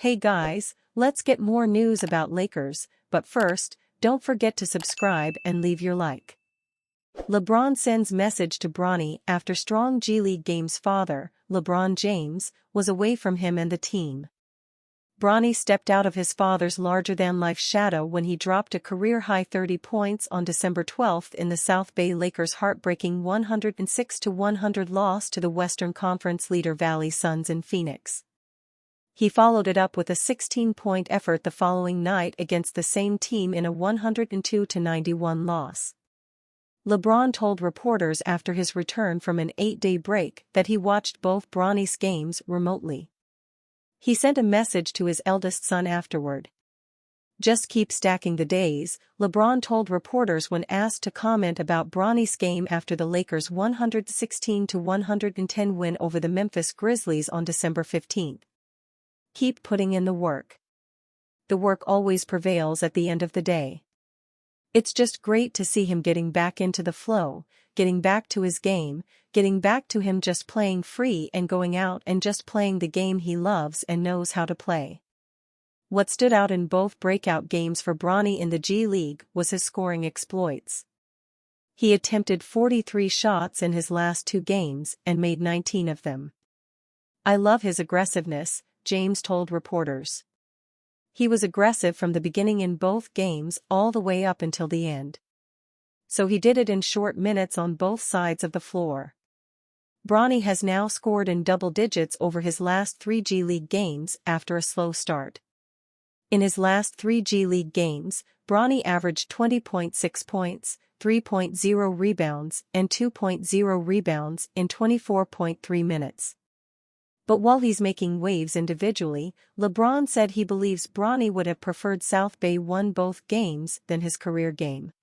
Hey guys, let's get more news about Lakers, but first, don't forget to subscribe and leave your like. LeBron sends message to Bronny after strong G League game's father, LeBron James, was away from him and the team. Bronny stepped out of his father's larger-than-life shadow when he dropped a career-high 30 points on December 12 in the South Bay Lakers' heartbreaking 106-100 loss to the Western Conference leader Valley Suns in Phoenix. He followed it up with a 16-point effort the following night against the same team in a 102-91 loss. LeBron told reporters after his return from an 8-day break that he watched both Bronny's games remotely. He sent a message to his eldest son afterward. "Just keep stacking the days," LeBron told reporters when asked to comment about Bronny's game after the Lakers' 116-110 win over the Memphis Grizzlies on December 15. "Keep putting in the work. The work always prevails at the end of the day. It's just great to see him getting back into the flow, getting back to his game, getting back to him just playing free and going out and just playing the game he loves and knows how to play." What stood out in both breakout games for Bronny in the G League was his scoring exploits. He attempted 43 shots in his last 2 games and made 19 of them. "I love his aggressiveness," James told reporters. "He was aggressive from the beginning in both games all the way up until the end. So he did it in short minutes on both sides of the floor." Bronny has now scored in double digits over his last 3 G League games after a slow start. In his last 3 G League games, Bronny averaged 20.6 points, 3.0 rebounds and 2.0 rebounds in 24.3 minutes. But while he's making waves individually, LeBron said he believes Bronny would have preferred South Bay won both games than his career game.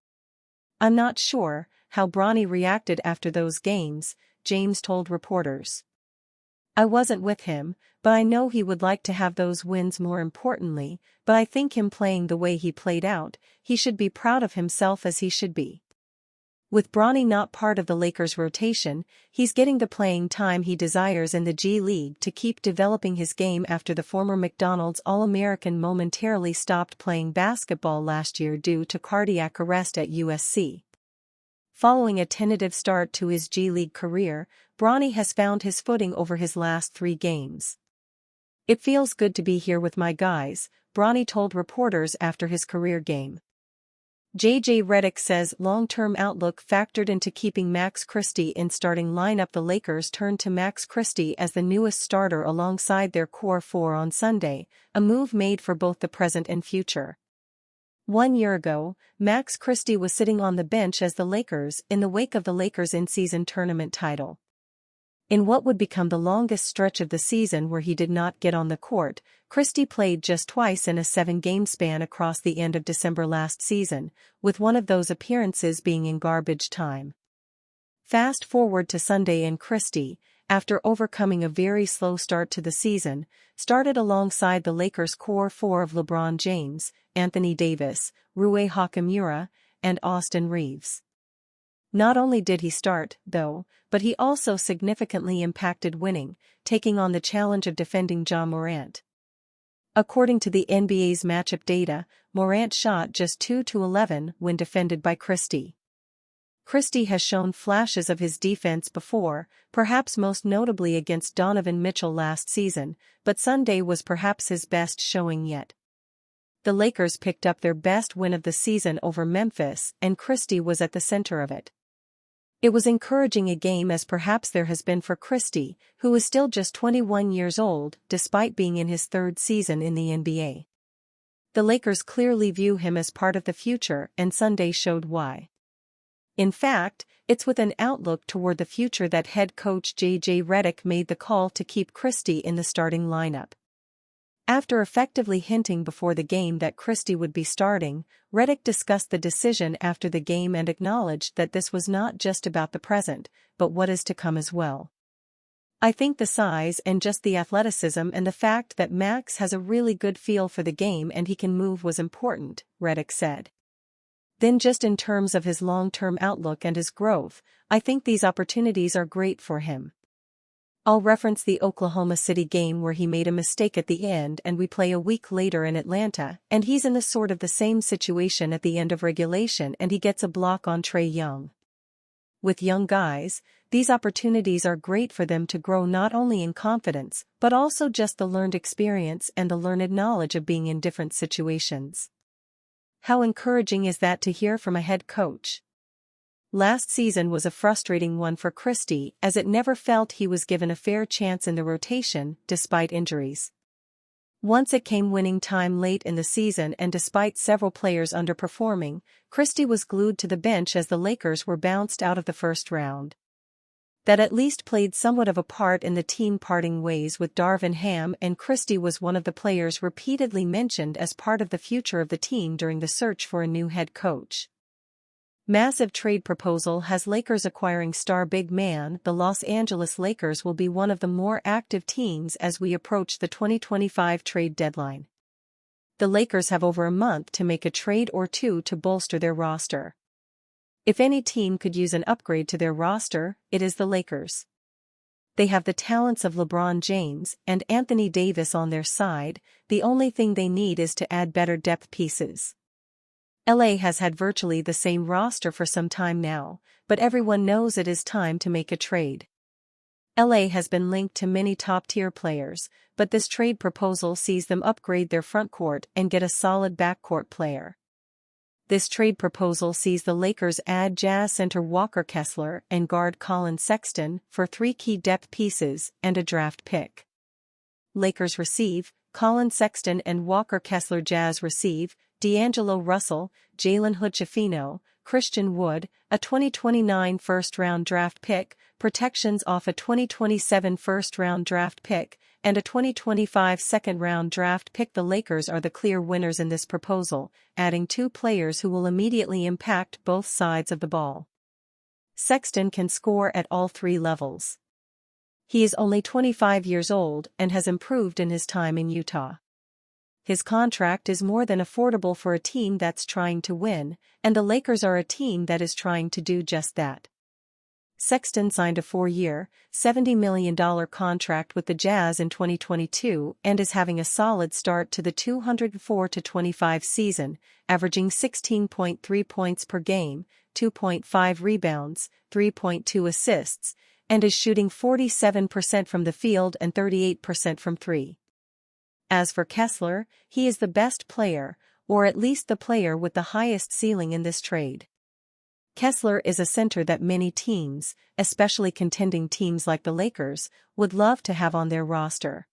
"I'm not sure how Bronny reacted after those games," James told reporters. "I wasn't with him, but I know he would like to have those wins more importantly, but I think him playing the way he played out, he should be proud of himself as he should be." With Bronny not part of the Lakers' rotation, he's getting the playing time he desires in the G League to keep developing his game after the former McDonald's All-American momentarily stopped playing basketball last year due to cardiac arrest at USC. Following a tentative start to his G League career, Bronny has found his footing over his last 3 games. "It feels good to be here with my guys," Bronny told reporters after his career game. J.J. Redick says long-term outlook factored into keeping Max Christie in starting lineup. The Lakers turned to Max Christie as the newest starter alongside their core 4 on Sunday, a move made for both the present and future. 1 year ago, Max Christie was sitting on the bench as the Lakers in the wake of the Lakers' in-season tournament title. In what would become the longest stretch of the season where he did not get on the court, Christie played just twice in a 7-game span across the end of December last season, with one of those appearances being in garbage time. Fast forward to Sunday and Christie, after overcoming a very slow start to the season, started alongside the Lakers' core 4 of LeBron James, Anthony Davis, Rui Hachimura, and Austin Reeves. Not only did he start, though, but he also significantly impacted winning, taking on the challenge of defending Ja Morant. According to the NBA's matchup data, Morant shot just 2-11 when defended by Christie. Christie has shown flashes of his defense before, perhaps most notably against Donovan Mitchell last season, but Sunday was perhaps his best showing yet. The Lakers picked up their best win of the season over Memphis, and Christie was at the center of it. It was encouraging a game as perhaps there has been for Christie, who is still just 21 years old despite being in his 3rd season in the NBA. The Lakers clearly view him as part of the future, and Sunday showed why. In fact, it's with an outlook toward the future that head coach J.J. Redick made the call to keep Christie in the starting lineup. After effectively hinting before the game that Christie would be starting, Redick discussed the decision after the game and acknowledged that this was not just about the present, but what is to come as well. "I think the size and just the athleticism and the fact that Max has a really good feel for the game and he can move was important," Redick said. "Then just in terms of his long-term outlook and his growth, I think these opportunities are great for him. I'll reference the Oklahoma City game where he made a mistake at the end and we play a week later in Atlanta, and he's in the same situation at the end of regulation and he gets a block on Trae Young. With young guys, these opportunities are great for them to grow not only in confidence, but also just the learned experience and the learned knowledge of being in different situations. How encouraging is that to hear from a head coach? Last season was a frustrating one for Christie as it never felt he was given a fair chance in the rotation, despite injuries. Once it came winning time late in the season and despite several players underperforming, Christie was glued to the bench as the Lakers were bounced out of the first round. That at least played somewhat of a part in the team parting ways with Darvin Ham, and Christie was one of the players repeatedly mentioned as part of the future of the team during the search for a new head coach. Massive trade proposal has Lakers acquiring star big man. The Los Angeles Lakers will be one of the more active teams as we approach the 2025 trade deadline. The Lakers have over a month to make a trade or two to bolster their roster. If any team could use an upgrade to their roster, it is the Lakers. They have the talents of LeBron James and Anthony Davis on their side. The only thing they need is to add better depth pieces. LA has had virtually the same roster for some time now, but everyone knows it is time to make a trade. LA has been linked to many top-tier players, but this trade proposal sees them upgrade their frontcourt and get a solid backcourt player. This trade proposal sees the Lakers add Jazz center Walker Kessler and guard Colin Sexton for 3 key depth pieces and a draft pick. Lakers receive Colin Sexton and Walker Kessler. Jazz receive D'Angelo Russell, Jalen Hood-Schifino, Christian Wood, a 2029 first-round draft pick, protections off a 2027 first-round draft pick, and a 2025 second-round draft pick. The Lakers are the clear winners in this proposal, adding 2 players who will immediately impact both sides of the ball. Sexton can score at all 3 levels. He is only 25 years old and has improved in his time in Utah. His contract is more than affordable for a team that's trying to win, and the Lakers are a team that is trying to do just that. Sexton signed a 4-year, $70 million contract with the Jazz in 2022 and is having a solid start to the 2024-25 season, averaging 16.3 points per game, 2.5 rebounds, 3.2 assists, and is shooting 47% from the field and 38% from 3. As for Kessler, he is the best player, or at least the player with the highest ceiling in this trade. Kessler is a center that many teams, especially contending teams like the Lakers, would love to have on their roster.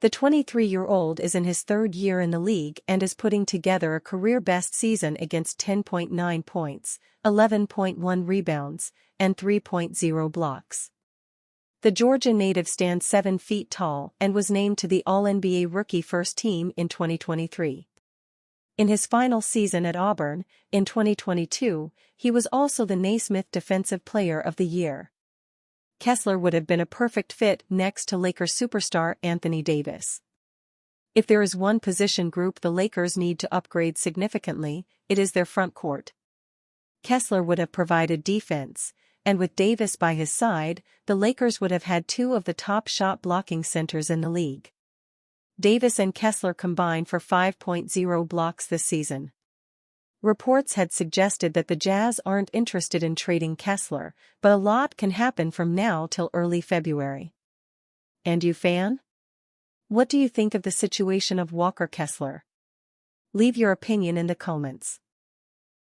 The 23-year-old is in his 3rd year in the league and is putting together a career-best season against 10.9 points, 11.1 rebounds, and 3.0 blocks. The Georgia native stands 7 feet tall and was named to the All-NBA Rookie First Team in 2023. In his final season at Auburn, in 2022, he was also the Naismith Defensive Player of the Year. Kessler would have been a perfect fit next to Lakers superstar Anthony Davis. If there is one position group the Lakers need to upgrade significantly, it is their front court. Kessler would have provided defense, and with Davis by his side, the Lakers would have had 2 of the top shot-blocking centers in the league. Davis and Kessler combined for 5.0 blocks this season. Reports had suggested that the Jazz aren't interested in trading Kessler, but a lot can happen from now till early February. And you, fan? What do you think of the situation of Walker Kessler? Leave your opinion in the comments.